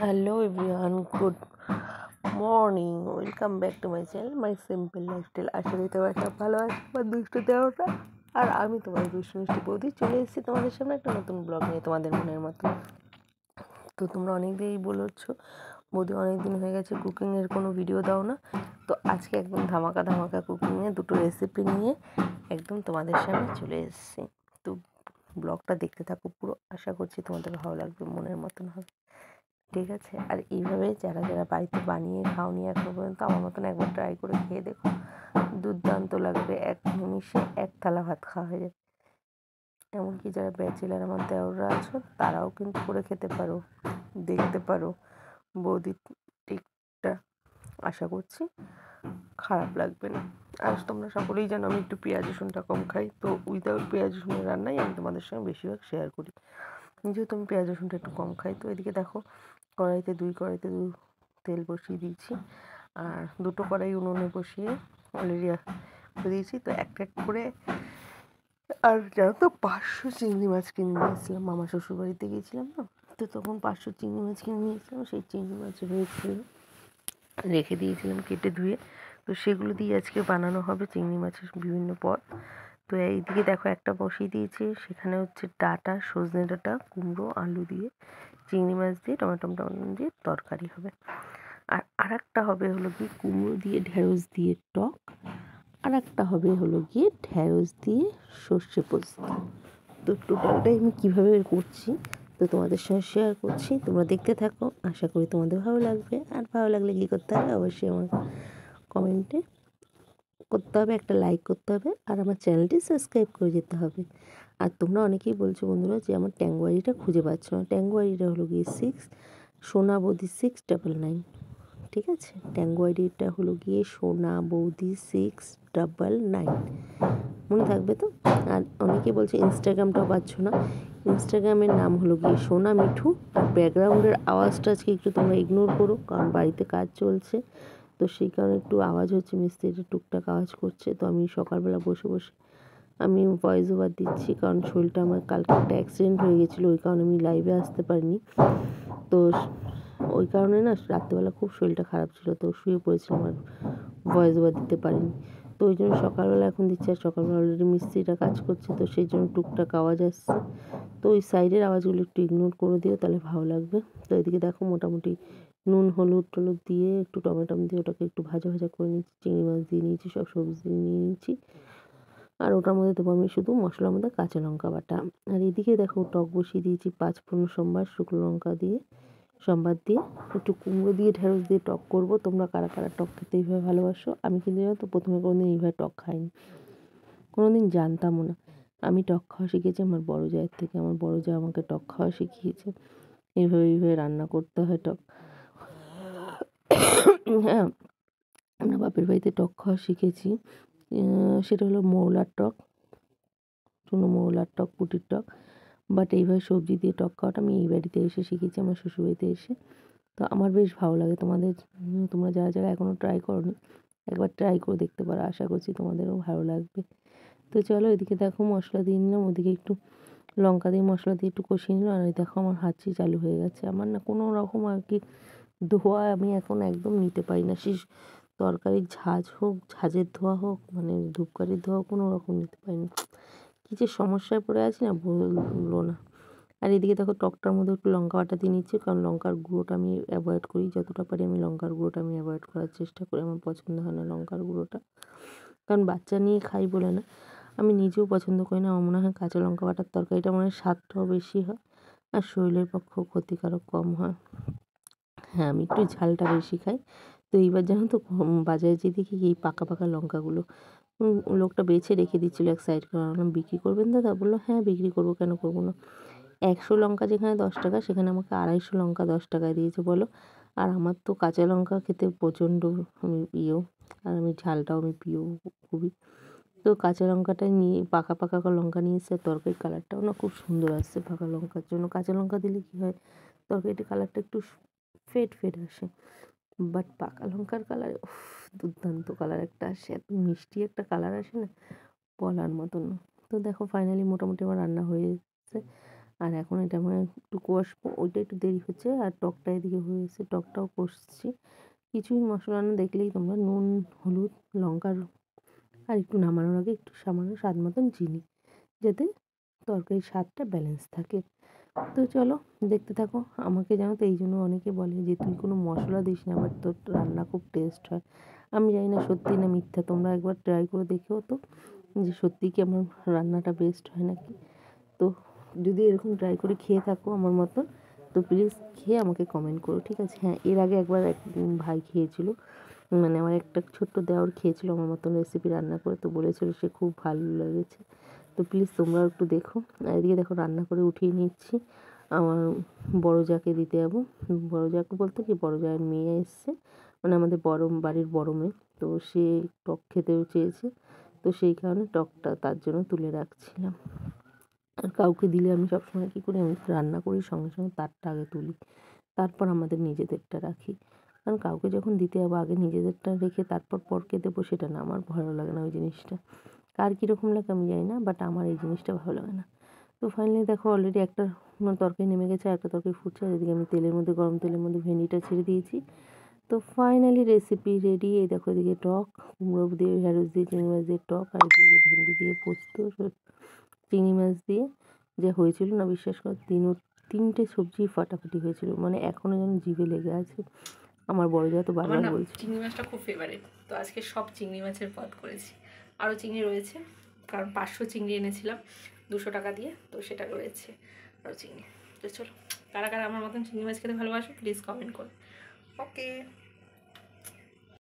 Hello everyone, good morning. Welcome back to my channel, My Simple Lifestyle. আশা করি তোমরা সব ভালো আছো বা দুষ্টু দেওয়াটা। আর আমি তোমার দুষ্টু মিষ্টি বৌদি চলে এসেছি তোমাদের সামনে একটা নতুন ব্লগ নিয়ে, তোমাদের মনের মতো। তো তোমরা অনেক দিনই বলেছো বৌদি অনেক দিন হয়ে গেছে কুকিংয়ের কোনো ভিডিও দাও না। তো আজকে একদম ধামাকা কুকিংয়ে দুটো রেসিপি নিয়ে একদম তোমাদের সামনে চলে এসেছি। তো ব্লগটা দেখতে থাকো পুরো, আশা করছি তোমাদের ভালো লাগবে, মনের মতন হবে, ঠিক আছে? আর এইভাবে যারা যারা বাড়িতে বানিয়ে খাওনি এখনো পর্যন্ত, আমার মতন একবার ট্রাই করে খেয়ে দেখো, দুর্দান্ত লাগবে। এক নিমিষে এক থালা ভাত খাওয়া হয়ে যাবে। এমনকি যারা ব্যাচেলার আমার দেওররা আছো তারাও কিন্তু করে খেতে পারো, দেখতে পারো বৌদির টিপটা। আশা করছি খারাপ লাগবে না। আর তোমরা সকলেই জানো আমি একটু পেঁয়াজ রসুনটা কম খাই, তো উইদাউট পেঁয়াজ রসুনের রান্নাই আমি তোমাদের সঙ্গে বেশিরভাগ শেয়ার করি, যেহেতু আমি পেঁয়াজ রসুনটা একটু কম খাই। তো এদিকে দেখো কড়াইতে তেল বসিয়ে দিয়েছি, আর দুটো কড়াই উনুনে বসিয়ে অলরেডি দিয়েছি। তো একটা করে, আর জানো তো 500 চিংড়ি মাছ কিনে নিয়েছিলাম, মামা শ্বশুর বাড়িতে গিয়েছিলাম না, তো তখন 500 চিংড়ি মাছ কিনে নিয়েছিলাম। সেই চিংড়ি মাছ হয়েছিল, রেখে দিয়েছিলাম কেটে ধুয়ে। তো সেগুলো দিয়ে আজকে বানানো হবে চিংড়ি মাছের বিভিন্ন পদ। তো এইদিকে দেখো একটা বসিয়ে দিয়েছি, সেখানে হচ্ছে ডাঁটা, সজনে ডাঁটা, কুমড়ো, আলু দিয়ে চিংড়ি মাছ দিয়ে টমেটো দিয়ে তরকারি হবে। আর আরেকটা হবে হলো কি কুমড়ো দিয়ে ঢেঁড়স দিয়ে টক, আর একটা হবে হলো গিয়ে ঢেঁড়স দিয়ে সর্ষে পোস্ত। তো টোটালটাই আমি কীভাবে করছি তো তোমাদের সঙ্গে শেয়ার করছি, তোমরা দেখতে থাকো, আশা করি তোমাদের ভালো লাগবে। আর ভালো লাগলে কী করতে হবে, অবশ্যই আমার কমেন্টে করতে হবে, একটা লাইক করতে হবে, আর আমার চ্যানেলটি সাবস্ক্রাইব করে যেতে হবে। আর তোমরা অনেকেই বলছো বন্ধুরা যে আমার ট্যাঙ্গুয়ারিটা খুঁজে পাচ্ছ না। ট্যাঙ্গুয়ারিটা হলো গিয়ে সোনা বৌদি 699, ঠিক আছে? ট্যাঙ্গুয়ারিটা হলো গিয়ে সোনা বৌদি 699, মনে থাকবে তো? আর অনেকেই বলছে ইনস্টাগ্রামটাও পাচ্ছ না। ইনস্টাগ্রামের নাম হলো গিয়ে সোনা মিঠু। আর ব্যাকগ্রাউন্ডের আওয়াজটা আজকে একটু তোমরা ইগনোর করো, কারণ বাড়িতে কাজ চলছে, তো সেই কারণে একটু আওয়াজ হচ্ছে, মিস্ত্রিটা টুকটাক আওয়াজ করছে। তো আমি সকালবেলা বসে বসে আমি ভয়েস ওভার দিচ্ছি, কারণ শরীরটা আমার কালকে একটা অ্যাক্সিডেন্ট হয়ে গেছিলো, ওই কারণে আমি লাইভে আসতে পারিনি। তো ওই কারণে না রাত্রিবেলা খুব শরীরটা খারাপ ছিল, তো শুয়ে পড়েছিলাম আর ভয়েস ওভার দিতে পারিনি। তো ওই জন্য সকালবেলা এখন দিচ্ছি, আর সকালবেলা অলরেডি মিস্ত্রিটা কাজ করছে, তো সেই জন্য টুকটাক আওয়াজ আসছে। তো ওই সাইডের আওয়াজগুলো একটু ইগনোর করে দিও, তাহলে ভালো লাগবে। তো এদিকে দেখো মোটামুটি নুন হলুদ টলুদ দিয়ে একটু টমেটো দিয়ে ওটাকে একটু ভাজা ভাজা করে নিচ্ছি, চিংড়ি মাছ দিয়ে নিয়েছি, সব সবজি নিয়ে নিয়েছি। আর ওটার মধ্যে দেবো আমি শুধু মশলার মধ্যে কাঁচা লঙ্কা বাটা। আর এদিকে দেখো টক বসিয়ে দিয়েছি 5 সোমবার, শুকনো লঙ্কা দিয়ে সম্বাদ দিয়ে একটু কুমড়ো দিয়ে ঢেঁড়স দিয়ে টক করব। তোমরা কারা কারা টক খেতে এইভাবে ভালোবাসো? আমি কিন্তু জানো তো প্রথমে কোনোদিন এইভাবে টক খাইনি, কোনোদিন জানতামও না। আমি টক খাওয়া শিখেছি আমার বড় জায়ের থেকে। আমার বড় জা আমাকে টক খাওয়া শিখিয়েছে, এইভাবে রান্না করতে হয় টক। হ্যাঁ, আমরা বাপের বাড়িতে টক খাওয়া শিখেছি, সেটা হলো মৌলার টক, চুনো মৌলার টক, পুটির টক। বাট এইভাবে সবজি দিয়ে টক খাওয়াটা আমি এই বাড়িতে এসে শিখেছি, আমার শ্বশুরবাড়িতে এসে। তো আমার বেশ ভালো লাগে। তোমরা যারা যারা এখনও ট্রাই করোনি, একবার ট্রাই করে দেখতে পারো, আশা করছি তোমাদেরও ভালো লাগবে। তো চলো এদিকে দেখো মশলা দিয়ে নিলাম, ওদিকে একটু লঙ্কা দিয়ে মশলা দিয়ে একটু কষিয়ে নিলাম। আর দেখো আমার হাঁচি চালু হয়ে গেছে। আমার না কোনো রকম আর কি ধোয়া আমি এখন একদম নিতে পারি না, সে তরকারির ঝাঁজ হোক, ঝাঁঝের ধোয়া হোক, মানে ধূপকাঠির ধোয়া, কোনো রকম নিতে পারি না। কী যে সমস্যায় পড়ে আছি না, বললো না। আর এদিকে দেখো টকটার মধ্যে একটু লঙ্কা বাটা দিয়ে নিচ্ছি, কারণ লঙ্কার গুঁড়োটা আমি অ্যাভয়েড করি, যতটা পারি আমি লঙ্কার গুঁড়োটা আমি অ্যাভয়েড করার চেষ্টা করি। আমার পছন্দ হয় না লঙ্কার গুঁড়োটা, কারণ বাচ্চা নিয়ে খাই বলে না, আমি নিজেও পছন্দ করি না। আমার মনে হয় কাঁচা লঙ্কা বাটার তরকারিটা মনে হয় স্বাদটাও বেশি হয়, আর শরীরের পক্ষেও ক্ষতিকারক কম হয়। হ্যাঁ, আমি একটু ঝালটা বেশি খাই। তো এইবার জানো তো বাজারে যেয়ে দেখি এই পাকা পাকা লঙ্কাগুলো, লোকটা বেছে রেখে দিচ্ছিলো এক সাইড করে। আমি বিক্রি করবেন দাদা? বললো হ্যাঁ বিক্রি করবো, কেন করবো না। 100 লঙ্কা যেখানে 10 টাকা, সেখানে আমাকে 250 লঙ্কা 10 টাকায় দিয়েছে বলো। আর আমার তো কাঁচা লঙ্কা খেতে প্রচণ্ড আমি প্রিয়, আর আমি ঝালটাও আমি প্রিয় খুবই। তো কাঁচা লঙ্কাটা নিয়ে পাকা পাকা লঙ্কা নিয়ে এসে তরকারির কালারটাও না খুব সুন্দর আসছে। পাকা লঙ্কার জন্য কাঁচা লঙ্কা দিলে কী হয়, তরকারিটির কালারটা একটু ফেড ফেড আসে, বাট পাকা লঙ্কার কালার দুর্দান্ত কালার একটা আসে, এত মিষ্টি একটা কালার আসে না, বলার মতন না। তো দেখো ফাইনালি মোটামুটি আমার রান্না হয়ে এসেছে। আর এখন এটা আমার একটু কষবো, ওইটা একটু দেরি হচ্ছে। আর টকটা এদিকে হয়েছে, টকটাও কষছি। কিছুই মশলা না দেখলেই তোমরা নুন, হলুদ, লঙ্কার আর একটু নামানোর আগে একটু সামান্য স্বাদ মতন চিনি, যাতে তরকারির স্বাদটা ব্যালেন্স থাকে। তো চলো দেখতে থাকো। আমাকে জানো তো এই জন্য অনেকে বলে যে তুই কোনো মশলা দিস না, বাট তোর রান্না খুব টেস্ট হয়। আমি জানি না সত্যি না মিথ্যা, তোমরা একবার ট্রাই করে দেখো তো যে সত্যি কি আমার রান্নাটা বেস্ট হয় নাকি। তো যদি এরকম ট্রাই করে খেয়ে থাকো আমার মতন, তো প্লিজ খেয়ে আমাকে কমেন্ট করো, ঠিক আছে? হ্যাঁ, এর আগে একবার এক ভাই খেয়েছিল, মানে আমার একটা ছোট্ট দেওর খেয়েছিল আমার মতন রেসিপি রান্না করে, তো বলেছিল সে খুব ভালো লেগেছে। তো প্লিজ তোমরাও একটু দেখো। আর এদিকে দেখো রান্না করে উঠিয়ে নিচ্ছি, আমার বড় জাকে দিতে যাবো। বড় জাকে বলতে কি, বড় জায়ের মেয়ে এসছে, মানে আমাদের বড় বাড়ির বড় মেয়ে। তো সে টক খেতেও চেয়েছে, তো সেই কারণে টকটা তার জন্য তুলে রাখছিলাম। আর কাউকে দিলে আমি সবসময় কী করি, আমি রান্না করি সঙ্গে সঙ্গে তারটা আগে তুলি, তারপর আমাদের নিজেদেরটা রাখি। কারণ কাউকে যখন দিতে যাবো আগে নিজেদেরটা রেখে তারপর পরকে দেবো, সেটা না, আমার ভালো লাগে না ওই জিনিসটা। কার কীরকম লাগে আমি জানি না, বাট আমার এই জিনিসটা ভালো লাগে না। তো ফাইনালি দেখো অলরেডি একটা তরকারি নেমে গেছে, আর একটা তরকারি ফুটছে, আর এদিকে আমি তেলের মধ্যে, গরম তেলের মধ্যে ভেন্ডিটা ছেড়ে দিয়েছি। তো ফাইনালি রেসিপি রেডি। এই দেখো এদিকে টক, কুমড়ো দিয়ে, ঢ্যাঁড়স দিয়ে, চিংড়ি মাছ দিয়ে টক, আর এদিকে ভেন্ডি দিয়ে পোস্ত, চিংড়ি মাছ দিয়ে যে হয়েছিল না, বিশ্বাস করো তিনটে সবজি ফাটাফাটি হয়েছিল, মানে এখনও যেন জিভে লেগে আছে। আমার বড় যা তো বারবার বলছে চিংড়ি মাছটা খুব ফেভারিট, তো আজকে সব চিংড়ি মাছের পদ করেছি। আরও চিংড়ি রয়েছে, কারণ 500 চিংড়ি এনেছিলাম 200 টাকা দিয়ে, তো সেটা রয়েছে আরও চিংড়ি। তো চলো, কারা কারা আমার মতন চিংড়ি মাছ খেতে ভালোবাসো প্লিজ কমেন্ট করো। ওকে।